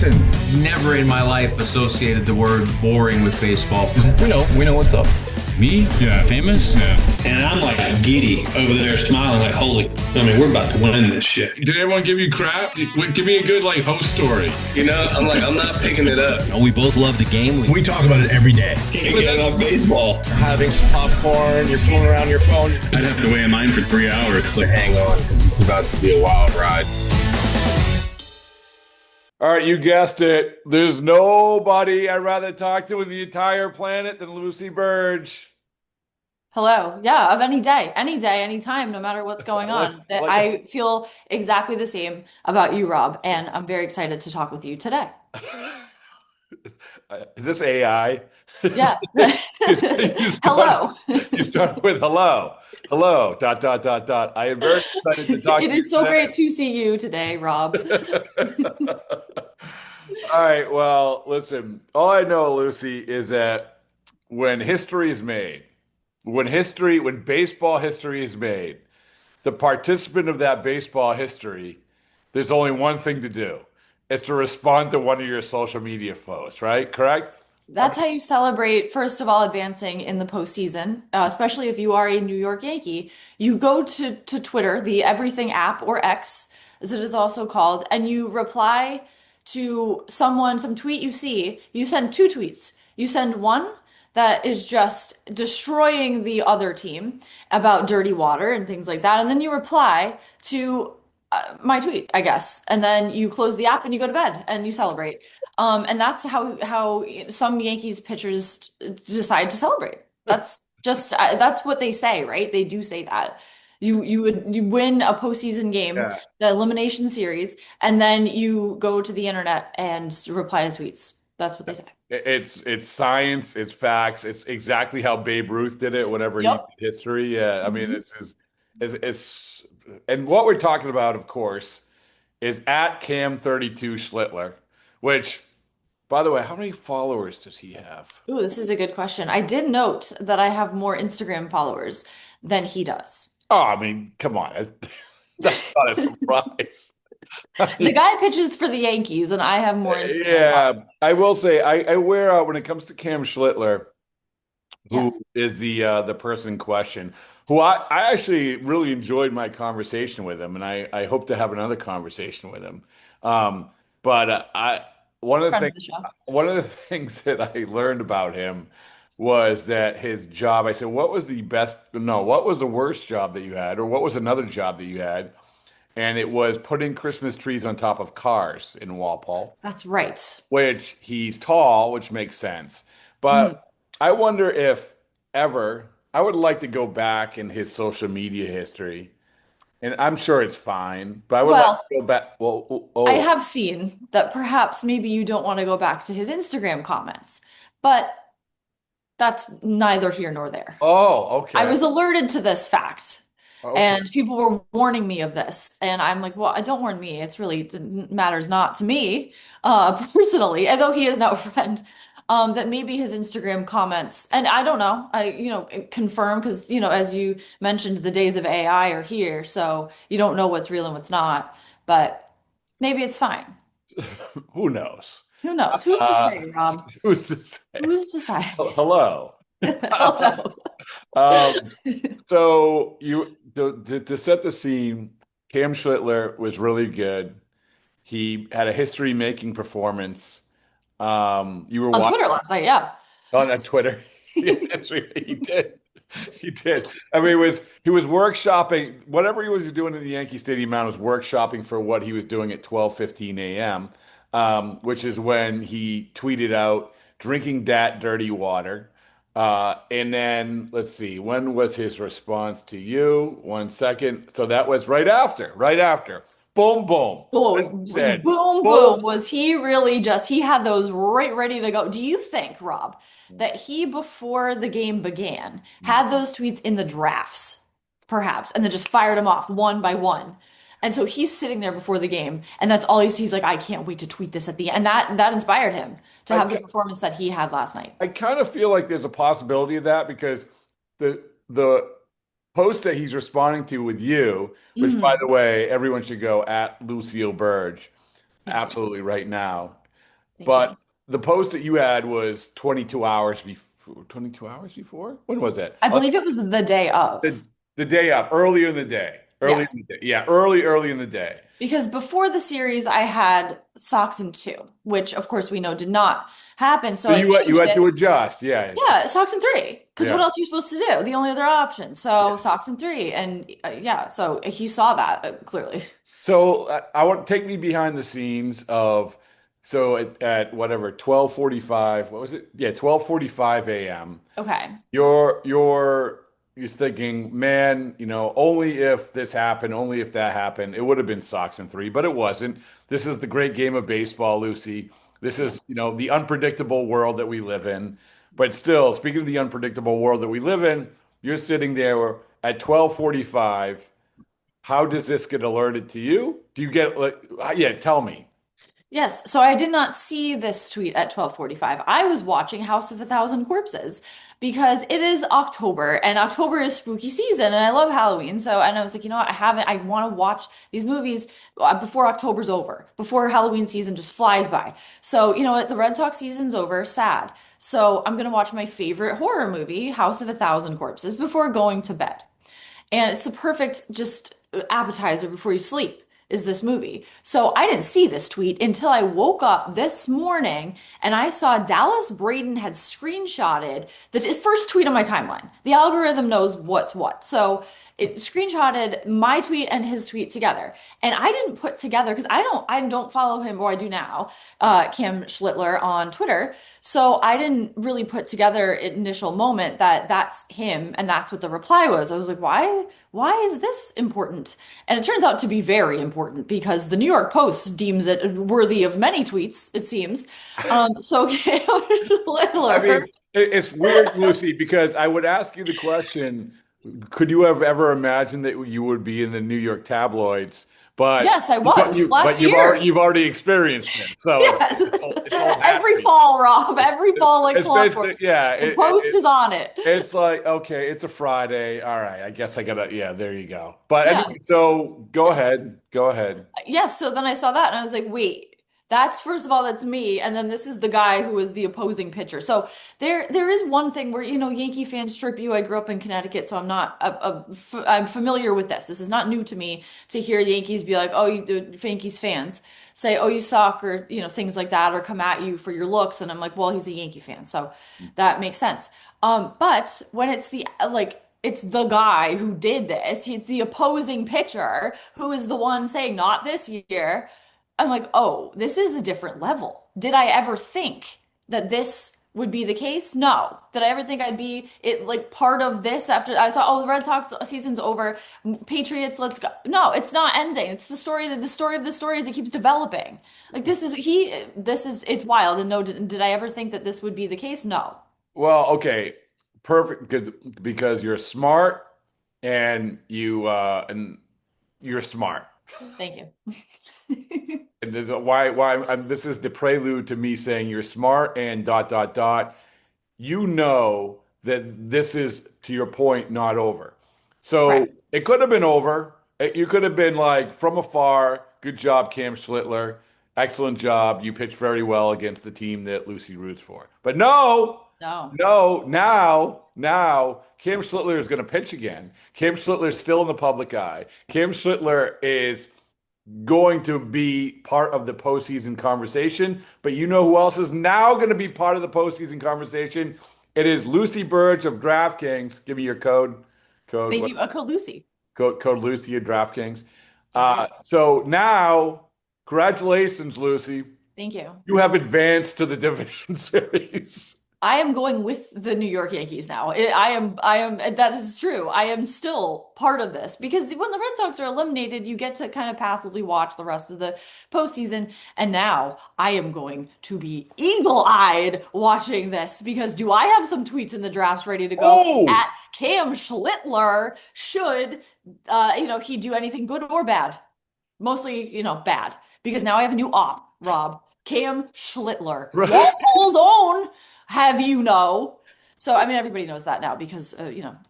listen. Never in my life associated the word boring with baseball. We know what's up. Me? Yeah. Famous? Yeah. And I'm like giddy over there smiling like, we're about to win this shit. Did everyone give you crap? Give me a good host story. I'm not picking it up. We both love the game. We talk about it every day. Get on baseball. Having some popcorn, you're fooling around your phone. I'd have to wait in line for 3 hours. Hang on, because it's about to be a wild ride. All right, you guessed it. There's nobody I'd rather talk to in the entire planet than Lucy Burdge. Hello. Yeah, of any day, any time, no matter what's going on. I feel exactly the same about you, Rob, and I'm very excited to talk with you today. Is this AI? Yeah. Hello. You start with hello. Hello, ... I am very excited to talk to you. It is so great to see you today, Rob. All right, well, listen, all I know, Lucy, is that when history is made, when baseball history is made, the participant of that baseball history, there's only one thing to do. It's to respond to one of your social media posts, right? Correct? That's how you celebrate, first of all, advancing in the postseason, especially if you are a New York Yankee. You go to Twitter, the Everything app, or X, as it is also called, and you reply to some tweet you see. You send two tweets. You send one that is just destroying the other team about dirty water and things like that, and then you reply to my tweet, I guess, and then you close the app and you go to bed and you celebrate. And that's how some Yankees pitchers decide to celebrate. That's what they say, right? They do say that you win a postseason game, the elimination series, and then you go to the internet and reply to tweets. That's what they say. It's science, it's facts, it's exactly how Babe Ruth did it whenever he did history. Yeah, I mean, it's and what we're talking about, of course, is at Cam32 Schlittler, which, by the way, how many followers does he have? Ooh, this is a good question. I did note that I have more Instagram followers than he does. Oh, I mean, come on. That's not a surprise. The guy pitches for the Yankees, and I have more Instagram followers. I will say, I wear out when it comes to Cam Schlittler, who is the person in question, who I actually really enjoyed my conversation with him, and I hope to have another conversation with him. But one of the things that I learned about him was that his job, I said, what was the worst job that you had, or what was another job that you had? And it was putting Christmas trees on top of cars in Walpole. That's right. Which he's tall, which makes sense. But I wonder if ever, I would like to go back in his social media history. And I'm sure it's fine, but I would like to go back. I have seen that perhaps maybe you don't want to go back to his Instagram comments, but that's neither here nor there. Oh, okay. I was alerted to this fact. Okay. And people were warning me of this. And I'm like, well, don't warn me. It matters not to me personally, although he is now a friend, that maybe his Instagram comments, and I don't know, confirm, because, as you mentioned, the days of AI are here. So you don't know what's real and what's not, but maybe it's fine. Who knows? Who knows? Who's to say, Rob? Who's to say? Who's to say? Hello. Hello. So to set the scene, Cam Schlittler was really good. He had a history-making performance. You were on Twitter last night, yeah. On Twitter, yes, he did. He did. I mean, he was workshopping whatever he was doing in the Yankee Stadium mound. Was workshopping for what he was doing at 12:15 a.m., which is when he tweeted out drinking that dirty water. And then let's see, when was his response to you? 1 second. So that was right after. Boom, boom. Boom, boom. Was he really he had those right ready to go? Do you think, Rob, that he, before the game began, had those tweets in the drafts, perhaps, and then just fired them off one by one? And so he's sitting there before the game, and that's all he sees. Like, I can't wait to tweet this at the end. And that inspired him to have the performance that he had last night. I kind of feel like there's a possibility of that, because the post that he's responding to with you, which, by the way, everyone should go at Lucy Burdge absolutely right now. Thank but you. the post that you had was 22 hours before. 22 hours before? When was that? I believe it was the day of. The day up, earlier in the day. Early Yes. in the day. Yeah, early in the day. Because before the series, I had Sox in two, which of course we know did not happen. So So I you changed had it. to adjust. Yeah. Yeah, Sox in three. Because what Yeah. else are you supposed to do? The only other option. So Sox in three. And yeah, so he saw that clearly. So I want take me behind the scenes of so at whatever 12:45, what was it? Yeah, 12:45 a.m. Okay. You're thinking, man, only if this happened, only if that happened, it would have been Sox in three, but it wasn't. This is the great game of baseball, Lucy. This Yeah. is, the unpredictable world that we live in. But still, speaking of the unpredictable world that we live in, you're sitting there at 12:45. How does this get alerted to you? Do you get like, yeah, tell me. Yes, so I did not see this tweet at 12:45. I was watching House of a Thousand Corpses because it is October and October is spooky season and I love Halloween. So and I was like, you know what? I want to watch these movies before October's over, before Halloween season just flies by. So, you know what? The Red Sox season's over, sad. So, I'm gonna watch my favorite horror movie, House of a Thousand Corpses, before going to bed. And it's the perfect just appetizer before you sleep is this movie. So I didn't see this tweet until I woke up this morning and I saw Dallas Braden had screenshotted the first tweet on my timeline. The algorithm knows what's what. So it screenshotted my tweet and his tweet together. And I didn't put together because I don't follow him, or I do now, Cam Schlittler on Twitter. So I didn't really put together initial moment that that's him and that's what the reply was. I was like, why is this important? And it turns out to be very important because the New York Post deems it worthy of many tweets, it seems. So Cam I Schlittler. mean, it's weird, Lucy, because I would ask you the question, could you have ever imagined that you would be in the New York tabloids? But Yes, I was last but year. you've already experienced it. So Yes. it's old hat Every for you. fall, Rob, every fall like It's clockwork. basically, yeah, The Post is on it. it's like, okay, it's a Friday. All right, I guess I gotta, yeah, there you go. But Yeah. anyway, so go ahead. Go ahead. Yes, so then I saw that and I was like, wait, that's first of all, that's me. And then this is the guy who was the opposing pitcher. So there is one thing where, Yankee fans strip you. I grew up in Connecticut, so I'm familiar with this. This is not new to me to hear Yankees be like, oh, you do Yankees fans say, oh, you suck, or, things like that, or come at you for your looks. And I'm like, well, he's a Yankee fan. So that makes sense. But when it's it's the guy who did this. It's the opposing pitcher who is the one saying, not this year. I'm like, oh, this is a different level. Did I ever think that this would be the case? No. Did I ever think I'd be part of this after I thought, oh, the Red Sox season's over. Patriots, let's go. No, it's not ending. It's the story that the story of the story is it keeps developing. Like it's wild. And no, did I ever think that this would be the case? No. Well, okay, perfect, good, because you're smart and and you're smart. Thank you. And this is the prelude to me saying you're smart and dot dot dot. You know that this is, to your point, not over. So Right. it could have been over. You could have been like from afar. Good job, Cam Schlittler. Excellent job. You pitched very well against the team that Lucy roots for. But no, No. no, now Cam Schlittler is going to pitch again. Cam Schlittler is still in the public eye. Cam Schlittler is going to be part of the postseason conversation. But you know who else is now going to be part of the postseason conversation? It is Lucy Burdge of DraftKings. Give me your code. Thank What? you. Code Lucy. Code Lucy at DraftKings. All right. So now, congratulations, Lucy. Thank you. You have advanced to the division series. I am going with the New York Yankees now. That is true. I am still part of this because when the Red Sox are eliminated, you get to kind of passively watch the rest of the postseason. And now I am going to be eagle-eyed watching this because do I have some tweets in the drafts ready to go Oh! at Cam Schlittler should, he do anything good or bad? Mostly, bad because now I have a new op, Rob. Cam Schlittler. Right. Walpole's own, have you know. So, I mean, everybody knows that now because,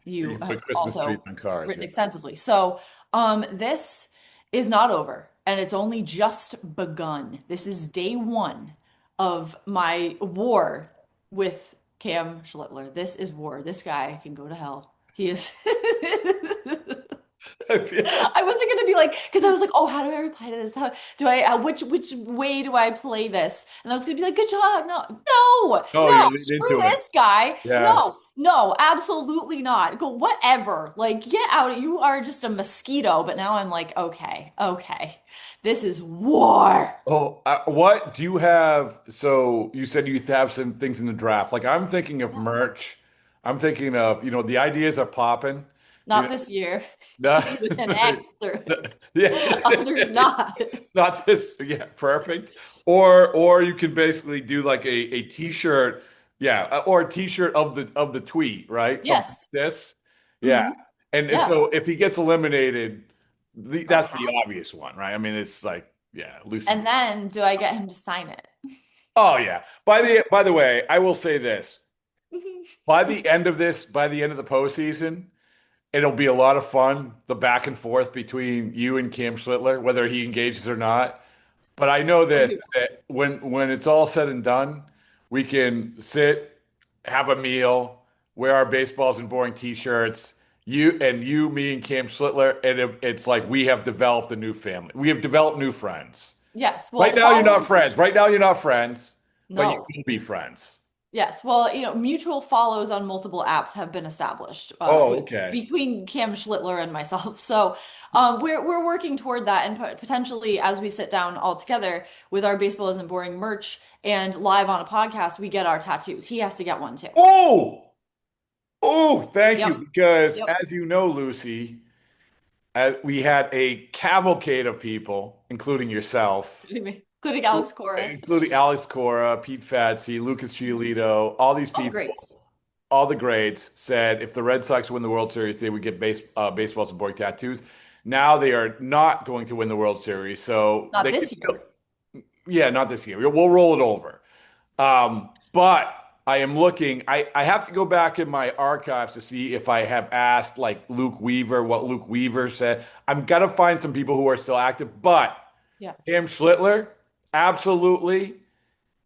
you put have Christmas also trees on cars, written yeah. extensively. So, this is not over and it's only just begun. This is day one of my war with Cam Schlittler. This is war. This guy can go to hell. He is. I wasn't gonna be like, because I was like, oh, how do I reply to this? How do I? Which way do I play this? And I was gonna be like, good job. No, no, Oh, no. you're leading Screw into it. this guy. Yeah. No, no, absolutely not. Go whatever. Like, get out. You are just a mosquito. But now I'm like, okay, okay, this is war. Oh, what do you have? So you said you have some things in the draft. Like I'm thinking of merch. I'm thinking of, the ideas are popping. You Not this year. know, With an X through it. yeah, They're not. not this. Yeah, perfect. Or you can basically do like a t-shirt. Yeah, or a t-shirt of the tweet, right? Something Yes. like this. Yeah. Hmm. And Yeah. so if he gets eliminated, Oh, that's the obvious one, right? I mean, it's like, yeah, Lucy. and then do I get him to sign it? Oh yeah. By the way, I will say this. By the end of the postseason, it'll be a lot of fun, the back and forth between you and Cam Schlittler, whether he engages or not. But I know this, that when it's all said and done, we can sit, have a meal, wear our baseballs and boring t-shirts. You, me, and Cam Schlittler, and it's like we have developed a new family. We have developed new friends. Yes. Well, Right now, you're follow. not friends. Right now, you're not friends, but you No. will be friends. Yes. Well, mutual follows on multiple apps have been established Oh, okay. between Cam Schlittler and myself. So we're working toward that, and potentially as we sit down all together with our baseball isn't boring merch and live on a podcast, we get our tattoos. He has to get one too. Oh, oh, thank you. Yep. Because Yep. as you know, Lucy, we had a cavalcade of people, including yourself, Including Alex Cora. including Alex Cora, Pete Fatsi, Lucas Giolito, all these All people, greats. all the grades said if the Red Sox win the World Series, they would get baseballs and boring tattoos. Now they are not going to win the World Series, so Not they could this still, year. yeah, not this year. We'll roll it over. But I am looking, I have to go back in my archives to see if I have asked like Luke Weaver what Luke Weaver said. I'm gonna find some people who are still active, but Yeah. Cam Schlittler, absolutely,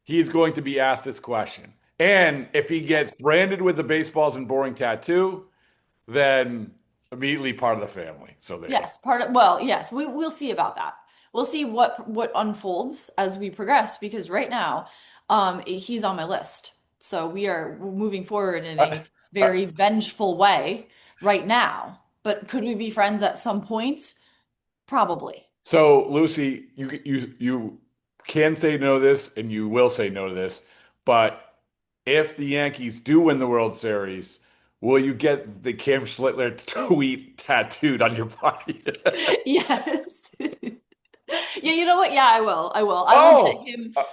he's going to be asked this question. And if he gets branded with the baseballs and boring tattoo, then immediately part of the family. So there. Yes, well, yes, we'll see about that. We'll see what unfolds as we progress because right now, he's on my list. So we are moving forward in a very vengeful way right now. But could we be friends at some point? Probably. So Lucy, you can say no to this, and you will say no to this, but if the Yankees do win the World Series, will you get the Cam Schlittler tweet tattooed on your body? Yes. Yeah, you know what? Yeah, I will. I will. Oh,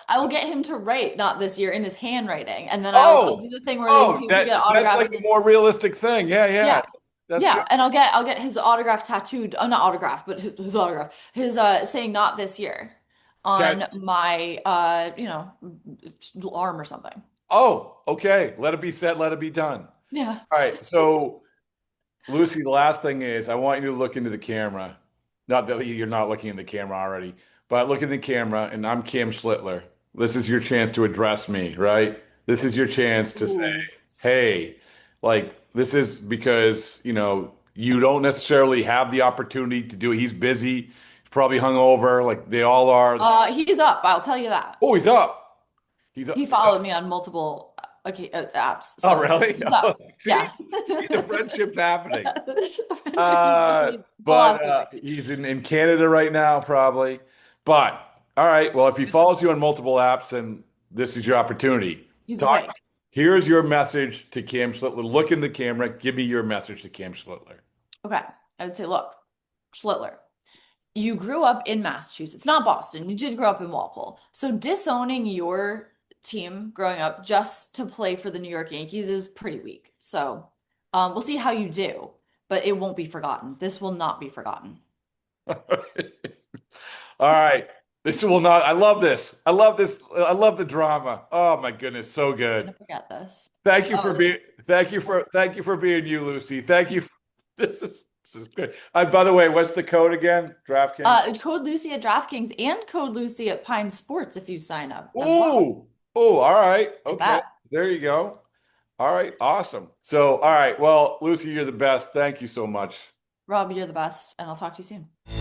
I will get him to write not this year in his handwriting, and then I'll oh, do the thing where oh, people get that's autographed. like a more realistic thing. Yeah, yeah. Yeah. That's Yeah, good. and I'll get his autograph tattooed, not autograph, but his autograph, his saying not this year on my arm or something. Oh, okay. Let it be said, let it be done. Yeah. All right. So, Lucy, the last thing is I want you to look into the camera. Not that you're not looking in the camera already, but look in the camera, and I'm Cam Schlittler. This is your chance to address me, right? This is your chance to say, Ooh. hey, like, this is because, you don't necessarily have the opportunity to do it. He's busy. He's probably hungover, like they all are. He's up, I'll tell you that. Oh, he's up. He's up. He followed me on multiple apps. Oh, So really? he's up. See, Yeah. see the friendship's happening. Friendship But velocity. he's in Canada right now, probably. But all right, well, if he follows you on multiple apps, then this is your opportunity. He's Talk. away. Here's your message to Cam Schlittler. Look in the camera. Give me your message to Cam Schlittler. Okay. I would say, look, Schlittler, you grew up in Massachusetts, not Boston. You did grow up in Walpole. So disowning your team growing up just to play for the New York Yankees is pretty weak. So we'll see how you do, but it won't be forgotten. This will not be forgotten. All right. This will not. I love this. I love this. I love the drama. Oh my goodness, so I'm good. gonna forget this. Thank you Oh, for this being. Thank you for being you, Lucy. Thank you. This is This is good. By the way, what's the code again? DraftKings. Code Lucy at DraftKings and Code Lucy at Pine Sports if you sign up as well. Oh, all right. Like Okay. that. There you go. All right. Awesome. So, all right. Well, Lucy, you're the best. Thank you so much. Rob, you're the best, and I'll talk to you soon.